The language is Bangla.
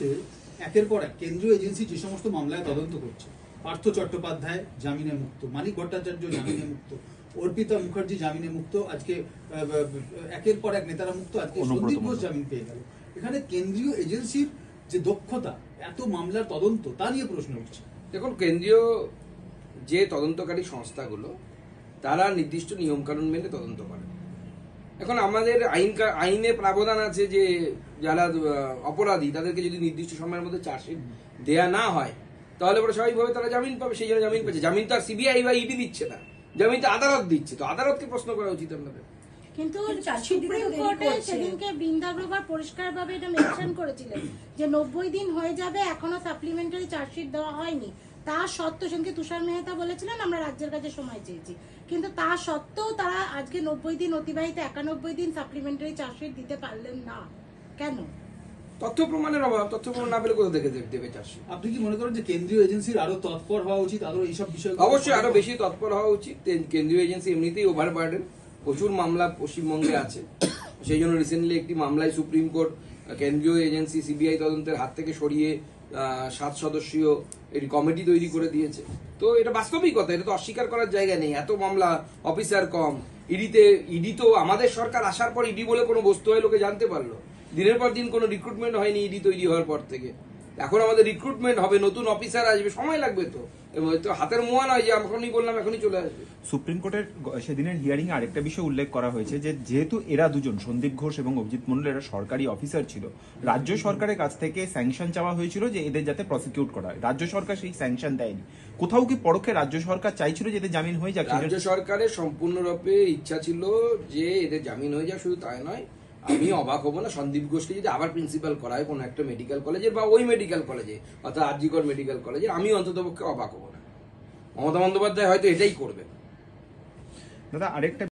হচ্ছে একের পর এক কেন্দ্রীয় এজেন্সি যে সমস্ত মামলায় তদন্ত করছে, পার্থ চট্টোপাধ্যায় জামিনে মুক্ত, মানিক ভট্টাচার্য জামিনে মুক্ত, অর্পিতা মুখার্জি জামিনে মুক্ত, আজকে একের পর এক নেতারা মুক্ত, আজকে সন্দীপ ঘোষ জামিন পেয়ে গেল। এখানে কেন্দ্রীয় এজেন্সির যে দক্ষতা এত মামলার তদন্ত তা নিয়ে প্রশ্ন উঠছে। দেখুন, কেন্দ্রীয় যে তদন্তকারী সংস্থাগুলো তারা নির্দিষ্ট নিয়মকানুন মেনে তদন্ত করে। এখন আমাদের আইনে প্রাবধান আছে যে যারা অপরাধী তাদেরকে যদি নির্দিষ্ট সময়ের মধ্যে চার্জশিট দেয়া না হয় তাহলে পরে স্বাভাবিকভাবে তারা জামিন পাবে, সেই জন্য জামিন পাচ্ছে। জামিন তো আর সিবিআই বা ইডি দিচ্ছে না, জামিন তো আদালত দিচ্ছে, তো আদালতকে প্রশ্ন করা উচিত আপনাদের। কিন্তু সুপ্রিম কোর্টে সেদিনকে বৃন্দা গ্রোভার পরিষ্কারভাবে এটা মেনশন করেছিলেন যে 90 দিন হয়ে যাবে, এখনো সাপ্লিমেন্টারি চার্জশিট দেওয়া হয়নি। তা সত্ত্বেও সেদিনকে তুষার মেহতা বলেছিলেন আমরা রাজ্যের কাছে সময় চেয়েছি, কিন্তু তা সত্ত্বেও তারা আজকে 90 দিন অতিবাহিত 91 দিন সাপ্লিমেন্টারি চার্জশিট দিতে পারলেন না। কেন? তথ্য প্রমাণের অভাব। তথ্য প্রমাণ না পেলে কোথা থেকে দেবে চার্জশিট? আপনি কি মনে করেন যে কেন্দ্রীয় এজেন্সির আরো তৎপর হওয়া উচিত, আরো এইসব বিষয়? অবশ্যই আরো বেশি তৎপর হওয়া উচিত। কেন্দ্রীয় এজেন্সি এমনিতেই ওভারবার্ডেন, প্রচুর মামলা পশ্চিমবঙ্গে আছে। সেই জন্য রিসেন্টলি একটি মামলায় সুপ্রিম কোর্ট কেন্দ্রীয় এজেন্সি সিবিআই তদন্তের হাত থেকে সরিয়ে 7 সদস্যীয় একটি কমিটি তৈরি করে দিয়েছে। তো এটা বাস্তবিকতা, এটা তো অস্বীকার করার জায়গা নেই। এত মামলা, অফিসার কম, ইডি তো আমাদের সরকার আসার পর ইডি বলে কোনো বস্তু হয় লোকে জানতে পারলো। দিনের পর দিন কোনো রিক্রুটমেন্ট হয়নি ইডি তৈরি হওয়ার পর থেকে। এখন আমাদের রিক্রুটমেন্ট হবে, নতুন অফিসার আসবে, সময় লাগবে। তো হাতের মোয়া নয় যে এখনই বললাম এখনই চলে আসবে। সুপ্রিম কোর্টের সেদিনের হিয়ারিং এ আরেকটা বিষয় উল্লেখ করা হয়েছে যে যেহেতু এরা দুজন, সন্দীপ ঘোষ এবং অভিজিৎ মন্ডল, এরা সরকারি অফিসার ছিল, রাজ্য সরকারের কাছ থেকে স্যাংশন চাওয়া হয়েছিল যে এদের যাতে প্রসিকিউট করা হয়। রাজ্য সরকার সেই স্যাংশন দেয়নি। কোথাও কি পরোক্ষে রাজ্য সরকার চাইছিল যে এদের জামিন হয়ে যাক? রাজ্য সরকারের সম্পূর্ণরূপে ইচ্ছা ছিল যে এদের জামিন হয়ে যাক। শুধু তাই নয়, আমি অবাক হবো না সন্দীপ ঘোষকে যদি আবার প্রিন্সিপাল করা হয় কোনো একটা মেডিকেল কলেজের বা ওই মেডিকেল কলেজে, অর্থাৎ আরজিকর মেডিকেল কলেজে, আমি অন্ততপক্ষে অবাক হবো না। মমতা বন্দ্যোপাধ্যায় হয়তো এটাই করবে। দাদা, আরেকটা